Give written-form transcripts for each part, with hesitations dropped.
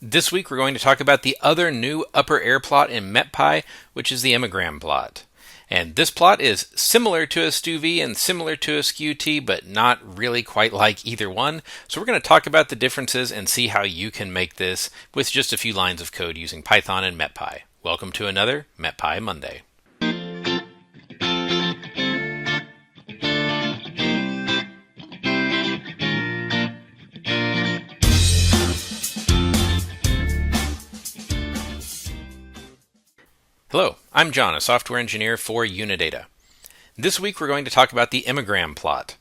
This week we're going to talk about the other new upper air plot in MetPy, which is the Emagram plot. And this plot is similar to a Stüve and similar to a Skew-T, but not really quite like either one. So we're going to talk about the differences and see how you can make this with just a few lines of code using Python and MetPy. Welcome to another MetPy Monday. Hello, I'm John, a software engineer for Unidata. This week we're going to talk about the Emagram plot.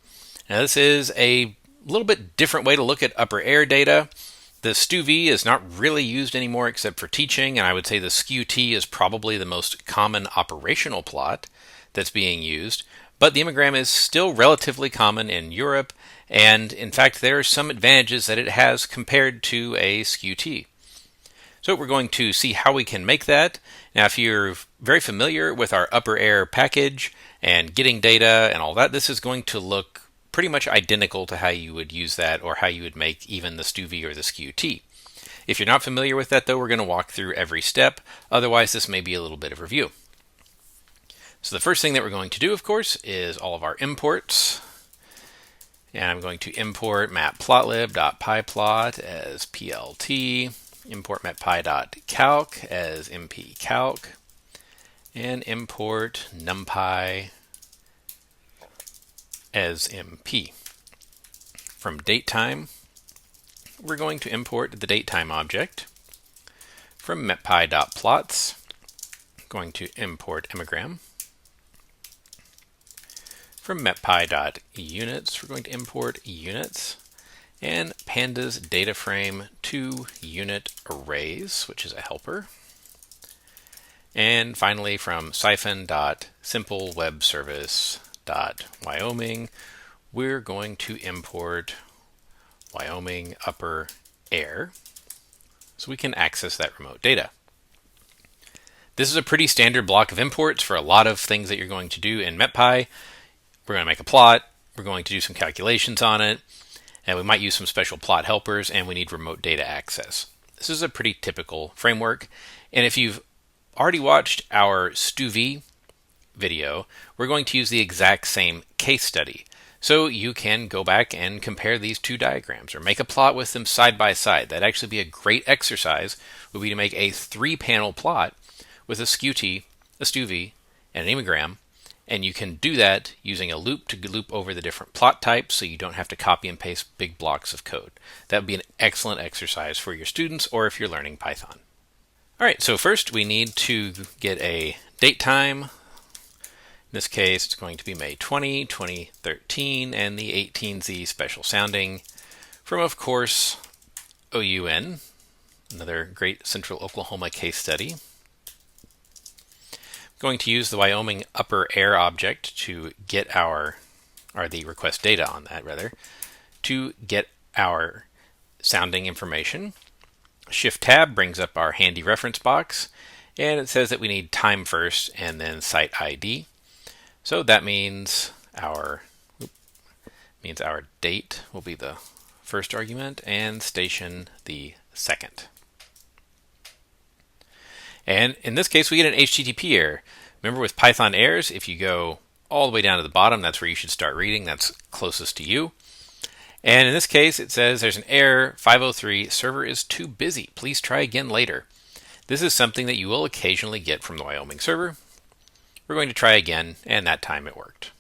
Now this is a little bit different way to look at upper air data. The Stüve is not really used anymore except for teaching, and I would say the Skew-T is probably the most common operational plot that's being used. But the Emagram is still relatively common in Europe, and in fact there are some advantages that it has compared to a Skew-T. So we're going to see how we can make that. Now, if you're very familiar with our upper air package and getting data and all that, this is going to look pretty much identical to how you would use that or how you would make even the Stüve or the Skew-T. If you're not familiar with that, though, we're going to walk through every step. Otherwise, this may be a little bit of review. So the first thing that we're going to do, of course, is all of our imports. And I'm going to import matplotlib.pyplot as plt. Import metpy.calc as mpcalc, and import NumPy as mp. From datetime, we're going to import the datetime object. From metpy.plots, going to import Emagram. From metpy.units, we're going to import units. And Pandas DataFrame 2 unit arrays, which is a helper. And finally, from siphon.simplewebservice.wyoming, we're going to import Wyoming upper air so we can access that remote data. This is a pretty standard block of imports for a lot of things that you're going to do in MetPy. We're going to make a plot, we're going to do some calculations on it, and we might use some special plot helpers, and we need remote data access. This is a pretty typical framework. And if you've already watched our Stüve video, we're going to use the exact same case study. So you can go back and compare these two diagrams or make a plot with them side by side. That'd actually be a great exercise, would be to make a 3-panel plot with a Skew-T, a Stüve, and an Emagram. And you can do that using a loop to loop over the different plot types so you don't have to copy and paste big blocks of code. That would be an excellent exercise for your students or if you're learning Python. All right, so first we need to get a date time. In this case, it's going to be May 20, 2013, and the 18Z special sounding from, of course, OUN, another great Central Oklahoma case study. Going to use the Wyoming upper air object to get the request data on that rather, to get our sounding information. Shift tab brings up our handy reference box, and it says that we need time first and then site ID. So that means our date will be the first argument and station the second. And in this case, we get an HTTP error. Remember with Python errors, if you go all the way down to the bottom, that's where you should start reading. That's closest to you. And in this case, it says there's an error, 503, server is too busy. Please try again later. This is something that you will occasionally get from the Wyoming server. We're going to try again, and that time it worked.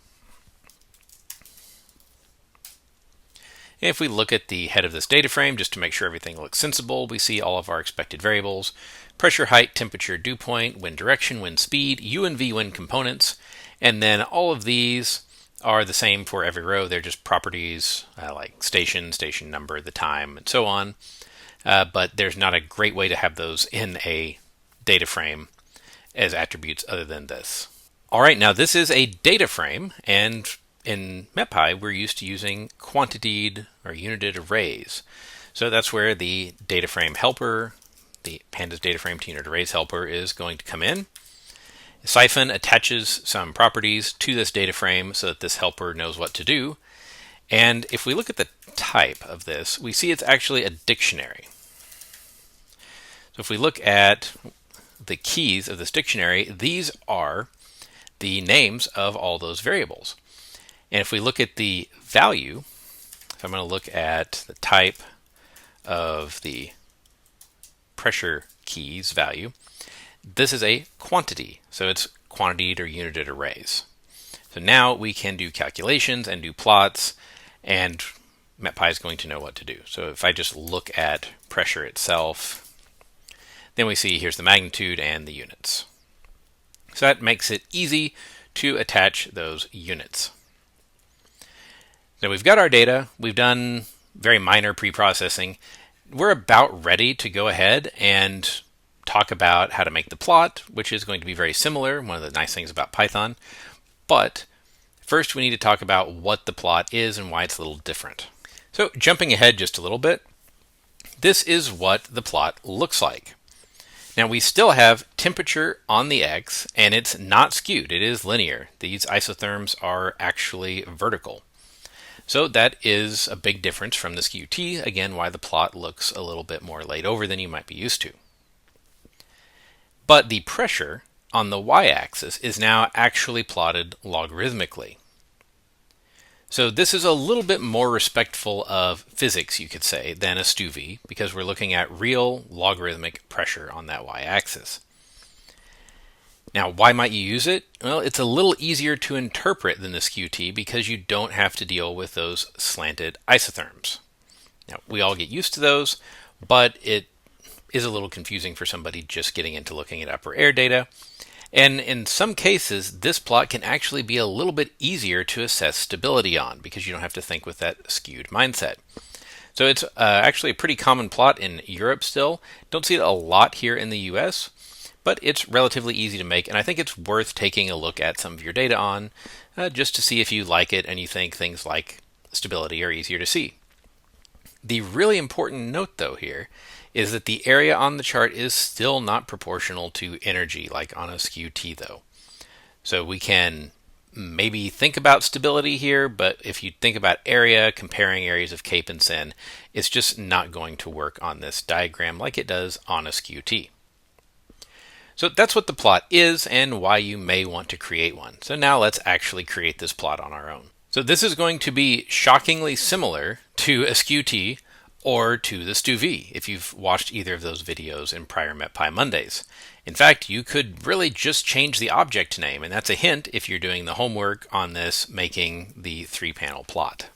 If we look at the head of this data frame, just to make sure everything looks sensible, we see all of our expected variables: pressure, height, temperature, dew point, wind direction, wind speed, U and V wind components, and then all of these are the same for every row. They're just properties like station, station number, the time, and so on. But there's not a great way to have those in a data frame as attributes other than this. All right, now this is a data frame, and in MetPy, we're used to using quantidied or united arrays. So that's where the data frame helper, the Pandas DataFrame to unit arrays helper, is going to come in. Siphon attaches some properties to this data frame so that this helper knows what to do. And if we look at the type of this, we see it's actually a dictionary. if we look at the keys of this dictionary, these are the names of all those variables. And if we look at the value, so I'm going to look at the type of the pressure keys value. This is a quantity, so it's quantityed or united arrays. So now we can do calculations and do plots, and MetPy is going to know what to do. So if I just look at pressure itself, then we see here's the magnitude and the units. So that makes it easy to attach those units. So we've got our data, we've done very minor pre-processing. We're about ready to go ahead and talk about how to make the plot, which is going to be very similar, one of the nice things about Python. But first we need to talk about what the plot is and why it's a little different. So jumping ahead just a little bit, this is what the plot looks like. Now we still have temperature on the x, and it's not skewed, it is linear. These isotherms are actually vertical. So that is a big difference from the Skew-T, again why the plot looks a little bit more laid over than you might be used to. But the pressure on the y-axis is now actually plotted logarithmically. So this is a little bit more respectful of physics, you could say, than a Stüve, because we're looking at real logarithmic pressure on that y-axis. Now, why might you use it? Well, it's a little easier to interpret than the Skew-T because you don't have to deal with those slanted isotherms. Now, we all get used to those, but it is a little confusing for somebody just getting into looking at upper air data. And in some cases, this plot can actually be a little bit easier to assess stability on because you don't have to think with that skewed mindset. So it's actually a pretty common plot in Europe still. Don't see it a lot here in the US, but it's relatively easy to make, and I think it's worth taking a look at some of your data on just to see if you like it and you think things like stability are easier to see. The really important note though here is that the area on the chart is still not proportional to energy like on a Skew-T though. So we can maybe think about stability here, but if you think about area, comparing areas of CAPE and CIN, it's just not going to work on this diagram like it does on a Skew-T. So that's what the plot is and why you may want to create one. So now let's actually create this plot on our own. So this is going to be shockingly similar to a Skew-T or to the Stüve if you've watched either of those videos in prior MetPy Mondays. In fact, you could really just change the object name, and that's a hint if you're doing the homework on this, making the 3-panel plot.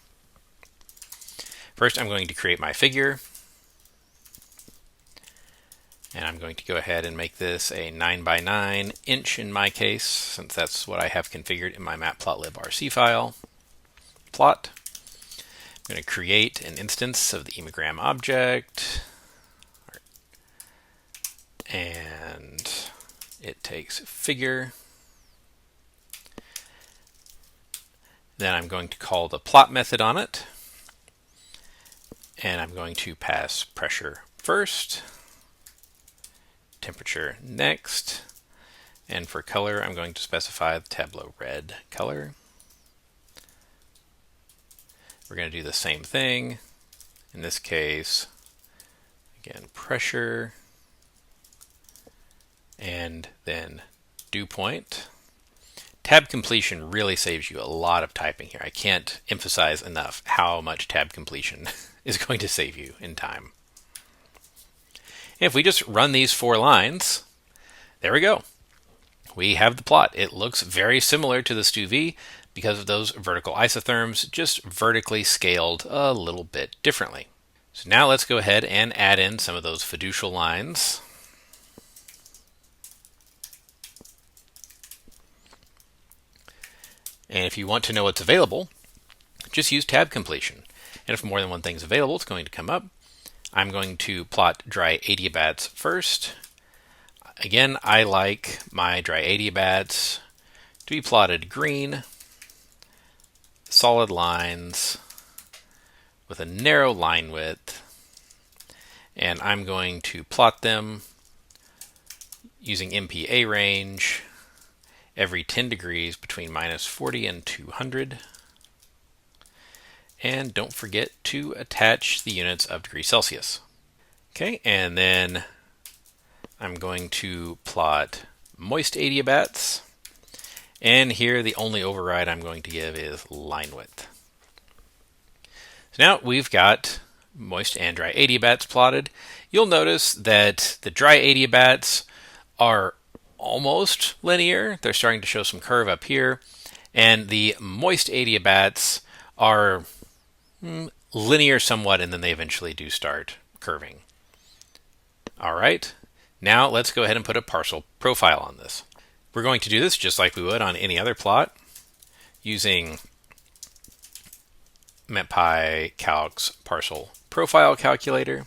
First, I'm going to create my figure. And I'm going to go ahead and make this a 9x9 inch in my case, since that's what I have configured in my Matplotlib RC file. Plot. I'm going to create an instance of the Emagram object. And it takes figure. Then I'm going to call the plot method on it. And I'm going to pass pressure first. Temperature next, and for color I'm going to specify the Tableau red color. We're going to do the same thing. In this case, again, pressure, and then dew point. Tab completion really saves you a lot of typing here. I can't emphasize enough how much tab completion is going to save you in time. If we just run these 4 lines, there we go. We have the plot. It looks very similar to the Stüve because of those vertical isotherms, just vertically scaled a little bit differently. So now let's go ahead and add in some of those fiducial lines. And if you want to know what's available, just use tab completion. And if more than one thing's available, it's going to come up. I'm going to plot dry adiabats first. Again, I like my dry adiabats to be plotted green, solid lines with a narrow line width, and I'm going to plot them using MPA range every 10 degrees between -40 and 200. And don't forget to attach the units of degrees Celsius. Okay, and then I'm going to plot moist adiabats. And here the only override I'm going to give is line width. So now we've got moist and dry adiabats plotted. You'll notice that the dry adiabats are almost linear. They're starting to show some curve up here. And the moist adiabats are linear somewhat, and then they eventually do start curving. All right, now let's go ahead and put a parcel profile on this. We're going to do this just like we would on any other plot using MetPy Calc's parcel profile calculator,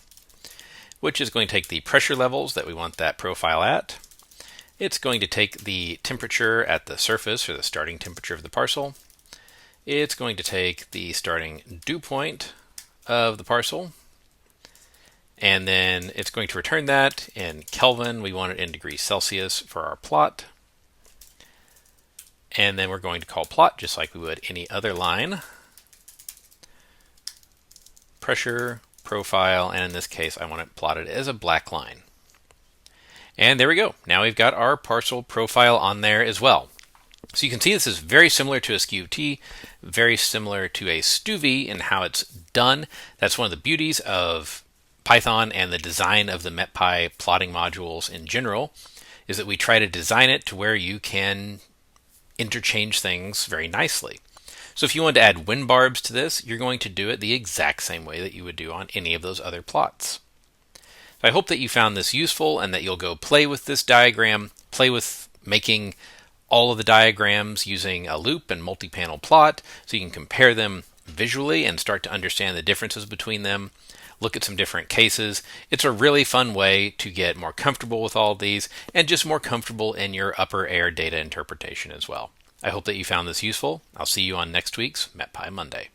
which is going to take the pressure levels that we want that profile at. It's going to take the temperature at the surface, or the starting temperature of the parcel. It's going to take the starting dew point of the parcel, and then it's going to return that in Kelvin. We want it in degrees Celsius for our plot. And then we're going to call plot just like we would any other line. Pressure, profile, and in this case I want it plotted as a black line. And there we go. Now we've got our parcel profile on there as well. So you can see this is very similar to a Skew-T, very similar to a Stüve in how it's done. That's one of the beauties of Python and the design of the MetPy plotting modules in general, is that we try to design it to where you can interchange things very nicely. So if you want to add wind barbs to this, you're going to do it the exact same way that you would do on any of those other plots. So I hope that you found this useful and that you'll go play with this diagram, play with making all of the diagrams using a loop and multi-panel plot so you can compare them visually and start to understand the differences between them. Look at some different cases. It's a really fun way to get more comfortable with all of these and just more comfortable in your upper air data interpretation as well. I hope that you found this useful. I'll see you on next week's MetPy Monday.